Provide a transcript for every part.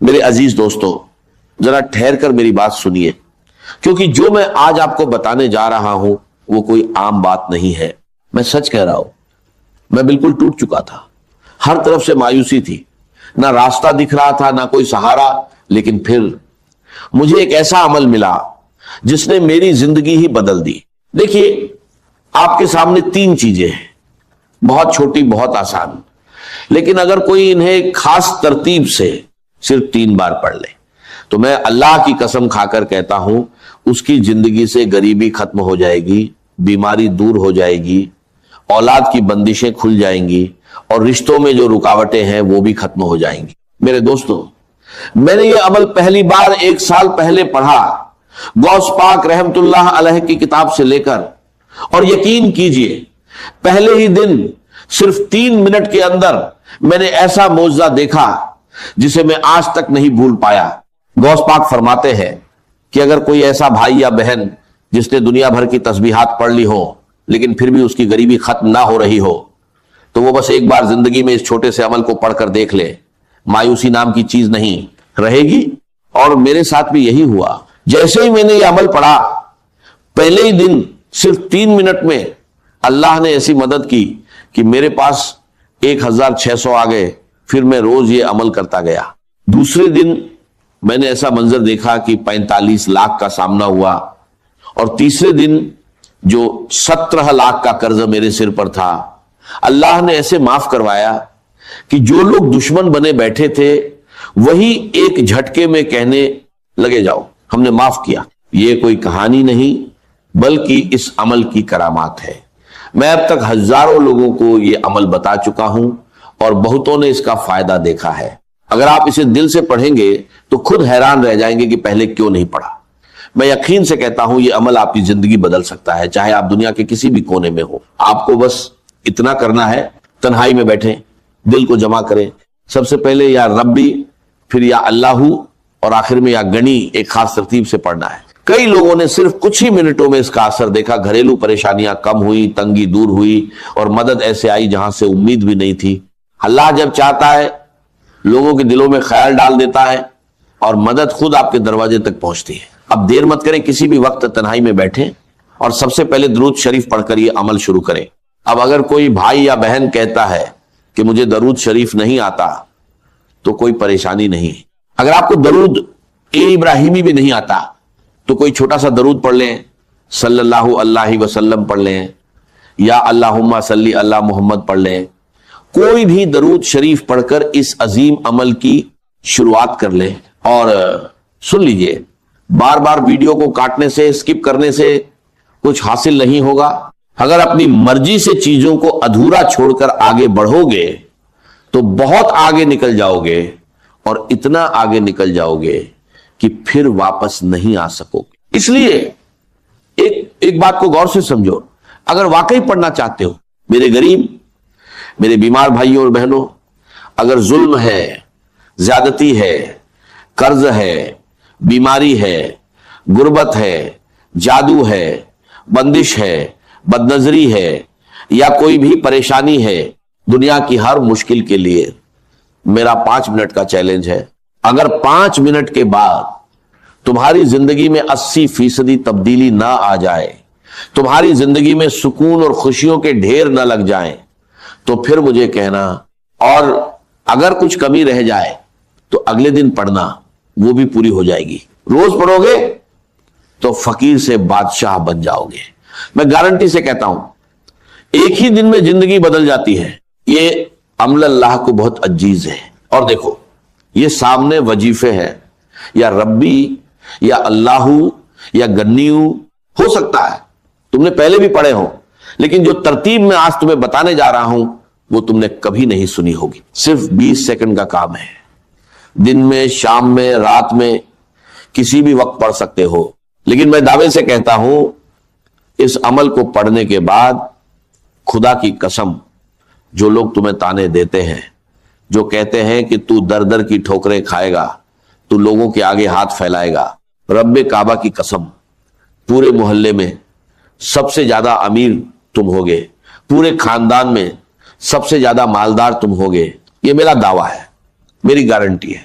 میرے عزیز دوستو، ذرا ٹھہر کر میری بات سنیے، کیونکہ جو میں آج آپ کو بتانے جا رہا ہوں وہ کوئی عام بات نہیں ہے۔ میں سچ کہہ رہا ہوں، میں بالکل ٹوٹ چکا تھا، ہر طرف سے مایوسی تھی، نہ راستہ دکھ رہا تھا نہ کوئی سہارا، لیکن پھر مجھے ایک ایسا عمل ملا جس نے میری زندگی ہی بدل دی۔ دیکھیے، آپ کے سامنے 3 چیزیں ہیں، بہت چھوٹی، بہت آسان، لیکن اگر کوئی انہیں خاص ترتیب سے صرف 3 بار پڑھ لے تو میں اللہ کی قسم کھا کر کہتا ہوں اس کی زندگی سے غریبی ختم ہو جائے گی، بیماری دور ہو جائے گی، اولاد کی بندشیں کھل جائیں گی، اور رشتوں میں جو رکاوٹیں ہیں وہ بھی ختم ہو جائیں گی۔ میرے دوستو، میں نے یہ عمل پہلی بار 1 سال پہلے پڑھا، غوث پاک رحمت اللہ علیہ کی کتاب سے لے کر، اور یقین کیجئے پہلے ہی دن صرف 3 منٹ کے اندر میں نے ایسا معجزہ دیکھا جسے میں آج تک نہیں بھول پایا۔ غوث پاک فرماتے ہیں کہ اگر کوئی ایسا بھائی یا بہن جس نے دنیا بھر کی تسبیحات پڑھ لی ہو لیکن پھر بھی اس کی غریبی ختم نہ ہو رہی ہو تو وہ بس ایک بار زندگی میں اس چھوٹے سے عمل کو پڑھ کر دیکھ لے، مایوسی نام کی چیز نہیں رہے گی۔ اور میرے ساتھ بھی یہی ہوا، جیسے ہی میں نے یہ عمل پڑھا پہلے ہی دن صرف 3 منٹ میں اللہ نے ایسی مدد کی کہ میرے پاس 1600 آ گئے، پھر میں روز یہ عمل کرتا گیا۔ دوسرے دن میں نے ایسا منظر دیکھا کہ 45 لاکھ کا سامنا ہوا، اور تیسرے دن جو 17 لاکھ کا قرض میرے سر پر تھا اللہ نے ایسے معاف کروایا کہ جو لوگ دشمن بنے بیٹھے تھے وہی ایک جھٹکے میں کہنے لگے جاؤ ہم نے معاف کیا۔ یہ کوئی کہانی نہیں بلکہ اس عمل کی کرامات ہے۔ میں اب تک ہزاروں لوگوں کو یہ عمل بتا چکا ہوں اور بہتوں نے اس کا فائدہ دیکھا ہے۔ اگر آپ اسے دل سے پڑھیں گے تو خود حیران رہ جائیں گے کہ پہلے کیوں نہیں پڑھا۔ میں یقین سے کہتا ہوں یہ عمل آپ کی زندگی بدل سکتا ہے، چاہے آپ دنیا کے کسی بھی کونے میں ہو۔ آپ کو بس اتنا کرنا ہے، تنہائی میں بیٹھیں، دل کو جمع کریں، سب سے پہلے یا ربی، پھر یا اللہ، اور آخر میں یا گنی، ایک خاص ترتیب سے پڑھنا ہے۔ کئی لوگوں نے صرف کچھ ہی منٹوں میں اس کا اثر دیکھا، گھریلو پریشانیاں کم ہوئی، تنگی دور ہوئی، اور مدد ایسے آئی جہاں سے امید بھی نہیں تھی۔ اللہ جب چاہتا ہے لوگوں کے دلوں میں خیال ڈال دیتا ہے اور مدد خود آپ کے دروازے تک پہنچتی ہے۔ اب دیر مت کریں، کسی بھی وقت تنہائی میں بیٹھیں اور سب سے پہلے درود شریف پڑھ کر یہ عمل شروع کریں۔ اب اگر کوئی بھائی یا بہن کہتا ہے کہ مجھے درود شریف نہیں آتا تو کوئی پریشانی نہیں۔ اگر آپ کو درود ابراہیمی بھی نہیں آتا تو کوئی چھوٹا سا درود پڑھ لیں، صلی اللہ علیہ وسلم پڑھ لیں، یا اللہم صلی اللہ محمد پڑھ لیں۔ کوئی بھی درود شریف پڑھ کر اس عظیم عمل کی شروعات کر لیں۔ اور سن لیجئے، بار بار ویڈیو کو کاٹنے سے، سکپ کرنے سے کچھ حاصل نہیں ہوگا۔ اگر اپنی مرضی سے چیزوں کو ادھورا چھوڑ کر آگے بڑھو گے تو بہت آگے نکل جاؤ گے، اور اتنا آگے نکل جاؤ گے کہ پھر واپس نہیں آ سکو گے۔ اس لیے ایک بات کو غور سے سمجھو، اگر واقعی پڑھنا چاہتے ہو، میرے غریب، میرے بیمار بھائیوں اور بہنوں، اگر ظلم ہے، زیادتی ہے، قرض ہے، بیماری ہے، غربت ہے، جادو ہے، بندش ہے، بد نظری ہے، یا کوئی بھی پریشانی ہے، دنیا کی ہر مشکل کے لیے میرا 5 منٹ کا چیلنج ہے۔ اگر 5 منٹ کے بعد تمہاری زندگی میں 80% تبدیلی نہ آ جائے، تمہاری زندگی میں سکون اور خوشیوں کے ڈھیر نہ لگ جائیں، تو پھر مجھے کہنا، اور اگر کچھ کمی رہ جائے تو اگلے دن پڑھنا، وہ بھی پوری ہو جائے گی۔ روز پڑھو گے تو فقیر سے بادشاہ بن جاؤ گے۔ میں گارنٹی سے کہتا ہوں ایک ہی دن میں زندگی بدل جاتی ہے۔ یہ عمل اللہ کو بہت عزیز ہے۔ اور دیکھو، یہ سامنے وظیفے ہیں، یا ربی، یا اللہ، یا گنیو، ہو سکتا ہے تم نے پہلے بھی پڑھے ہوں، لیکن جو ترتیب میں آج تمہیں بتانے جا رہا ہوں وہ تم نے کبھی نہیں سنی ہوگی۔ صرف 20 سیکنڈ کا کام ہے، دن میں، شام میں، رات میں، کسی بھی وقت پڑھ سکتے ہو۔ لیکن میں دعوے سے کہتا ہوں اس عمل کو پڑھنے کے بعد خدا کی قسم، جو لوگ تمہیں تانے دیتے ہیں، جو کہتے ہیں کہ تو در در کی ٹھوکریں کھائے گا، تو لوگوں کے آگے ہاتھ پھیلائے گا، رب کعبہ کی قسم، پورے محلے میں سب سے زیادہ امیر تم ہوگے، پورے خاندان میں سب سے زیادہ مالدار تم ہوگے۔ یہ میرا دعویٰ ہے، میری گارنٹی ہے۔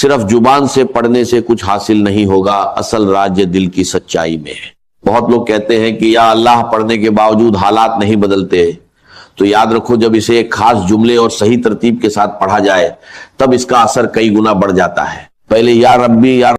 صرف زبان سے پڑھنے سے کچھ حاصل نہیں ہوگا، اصل راج دل کی سچائی میں ہے۔ بہت لوگ کہتے ہیں کہ یا اللہ پڑھنے کے باوجود حالات نہیں بدلتے، تو یاد رکھو جب اسے ایک خاص جملے اور صحیح ترتیب کے ساتھ پڑھا جائے تب اس کا اثر کئی گنا بڑھ جاتا ہے۔ پہلے یا ربی یا